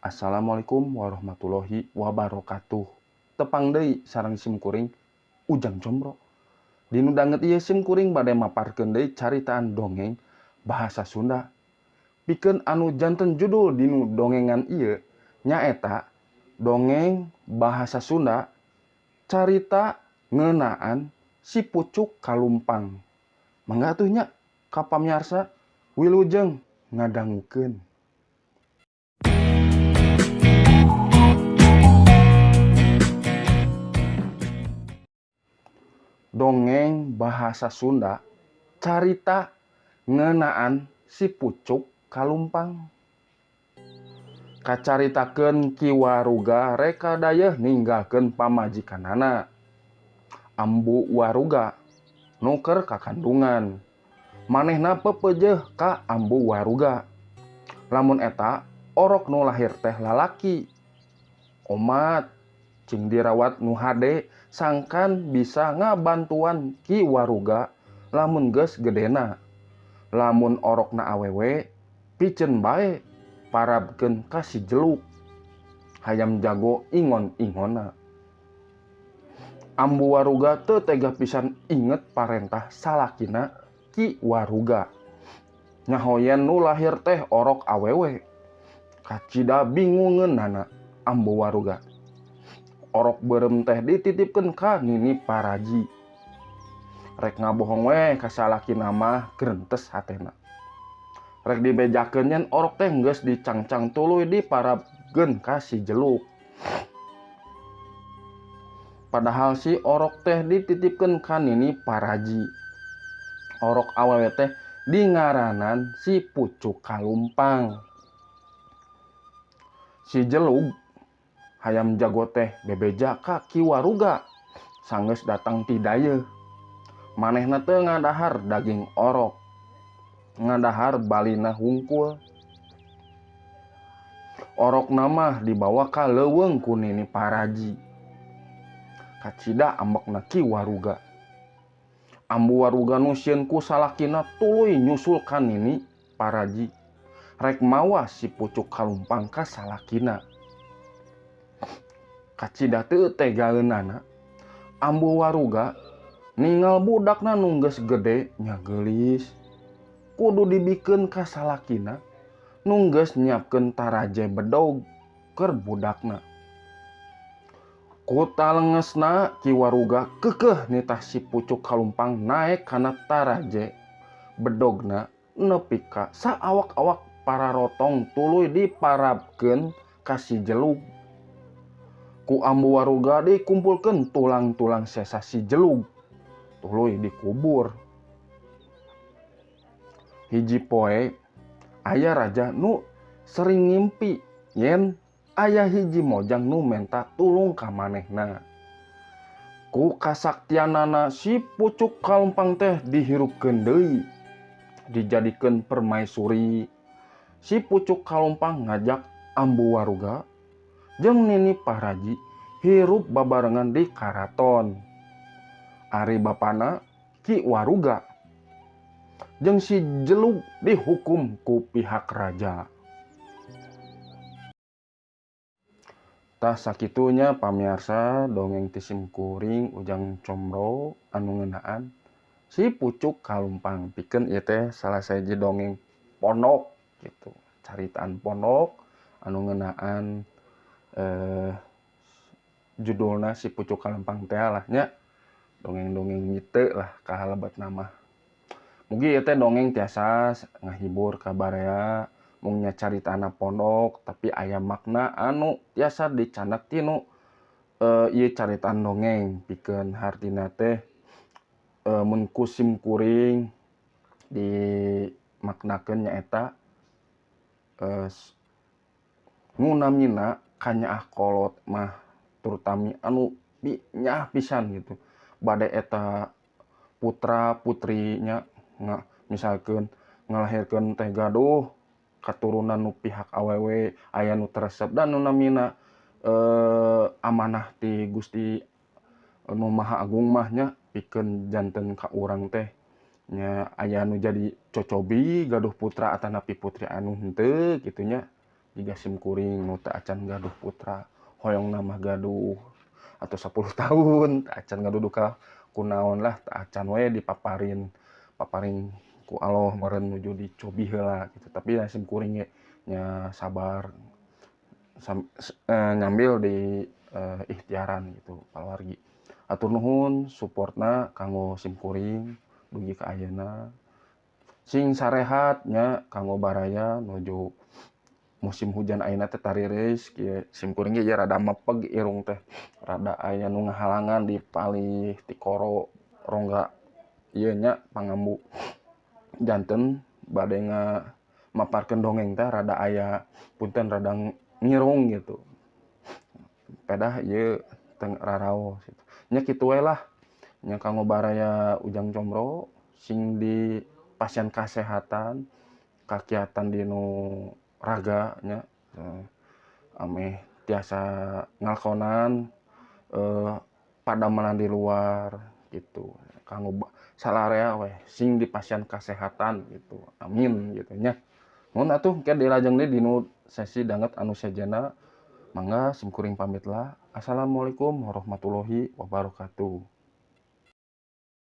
Assalamualaikum warahmatullahi wabarakatuh. Tepang deui sareng simkuring Ujang Combro. Dinu danget ieu simkuring bade maparkeun deui caritaan dongeng bahasa Sunda. Pikeun anu janten judul dinu dongengan ieu nyaeta dongeng bahasa Sunda carita ngeunaan si pucuk kalumpang. Mangga atuh nya ka pamiarsa wilujeng ngadangukeun. Dongeng bahasa Sunda carita ngeunaan si pucuk kalumpang. Kacaritakeun ki Waruga reka dayeuh ninggalkeun pamajikanana. Ambu Waruga nu keur kakandungan. Manehna pepeujeuh ka Ambu Waruga. Lamun eta orok nu lahir teh lalaki. Omat cing dirawat nu hade sangkan bisa ngabantuan ki Waruga lamun geus gedena. Lamun orokna awewe piceun bae parabkeun ka si jeluk. Hayam jago ingon-ingonna. Ambu Waruga teu tega pisan inget parentah salakina ki Waruga. Nyahoyen nu lahir teh orok awewe. Kacida bingungeunana Ambu Waruga. Orok beureum teh dititipkeun ka Nini Paraji. Rek ngabohong we ka salakina mah greuntes hatena. Rek dibejakeun nyen orok teh geus dicangcang tuluy diparabkeun ka si jeluk. Padahal si orok teh dititipkeun ka Nini Paraji. Orok awewe teh dingaranan si pucuk kalumpang. Si jelug hayam jago teh bebeja ka ki Waruga sanggeus datang ti dayeuh. Manehna teu ngadahar daging orok, ngadahar balina hungkul. Orokna mah dibawa ka leuweung ku Nini Paraji. Kacida ambekna ki Waruga. Ambu Waruga nu sieun ku salakina tuluy nyusul ka Nini Paraji. Rek mawa si pucuk kalumpang ka salakina. Kacida teu tegaeunana Ambu Waruga ningal budakna nu geus gede nya geulis. Kudu dibikeun ka salakina nu geus nyiapkeun taraje bedog keur budakna. Ku talengesna ki Waruga keukeuh nitah si pucuk kalumpang naek kana taraje bedogna nepi ka saawak-awak pararotong tuluy diparabkeun ka si jelug. Ku Ambu Waruga dikumpulkeun tulang-tulang sesa si jelug tuluy dikubur. Hiji poe aya raja nu sering ngimpi yen aya hiji mojang nu menta tulung ka manehna. Ku kasaktianana si pucuk kalumpang teh dihirupkeun deui, dijadikeun permaisuri. Si pucuk kalumpang ngajak Ambu Waruga jeung Nini Paraji hirup babarengan di karaton. Ari bapana ki Waruga jeung si jelug dihukum ku pihak raja. Tah sakitunya pamiarsa dongeng ti simkuring Ujang Combro anu ngeunaan si pucuk kalumpang. Pikeun ieu teh salah sahiji dongeng pondok gitu. Caritaan pondok anu ngeunaan judulna si pucuk kalumpang teh lah nya. Dongeng-dongeng nyite lah kahalebatna mah. Mugi ieu teh dongeng tiasa ngahibur ka barea mung nya caritana pondok tapi aya makna anu tiasa dicandak tinu ieu caritaan dongeng. Pikeun hartina teh mun ku simkuring dimaknakeun nyaeta ngunamina kanyaah kolot mah terutami anu nyaah pisan gitu. Bade eta putra putrinya misalkeun ngalahirkeun teh gaduh katurunan nu pihak awewe aya nu tresep dan nu namina amanah ti Gusti Nu Maha Agung mah nya pikeun janten ka urang teh nya aya nu jadi cocobi gaduh putra atanapi putri anu henteu kitu nya. jika simkuring nu teu acan gaduh putra hoyong nama gaduh atau 10 tahun teu acan gaduh ka kunaon lah teu acan we paparin ku Allah meureun nuju dicobi heula gitu. Tapi ya simkuring ge nya sabar nyambil di ikhtiaran gitu paluargi. Atur nuhun supportna kanggo simkuring dugi ka ayeuna. Sing sarehat nya kanggo baraya nuju musim hujan ayeuna teh tarireus kieu simkuring ge rada mepeg irung teh. Rada aya nu ngahalangan di palih ti koro rongga ieu nya pangambu janten bade maparkeun dongeng teh rada aya punten rada ngirung gitu. Pedah ieu teu raraos gitu. Nya kitu we lah. Nya kanggo baraya Ujang Combro sing di pasien kasehatan kakiatan dinu raga nya ameh tiasa ngalkonan padamanan di luar gitu. Kanggo salarea we sing di pasien kasehatan gitu. Amin gitu nya. Nuhun atuh ke dilajeng deui dinu sesi danget anu sejenna. Mangga simkuring pamit lah. Assalamualaikum warahmatullahi wabarakatuh.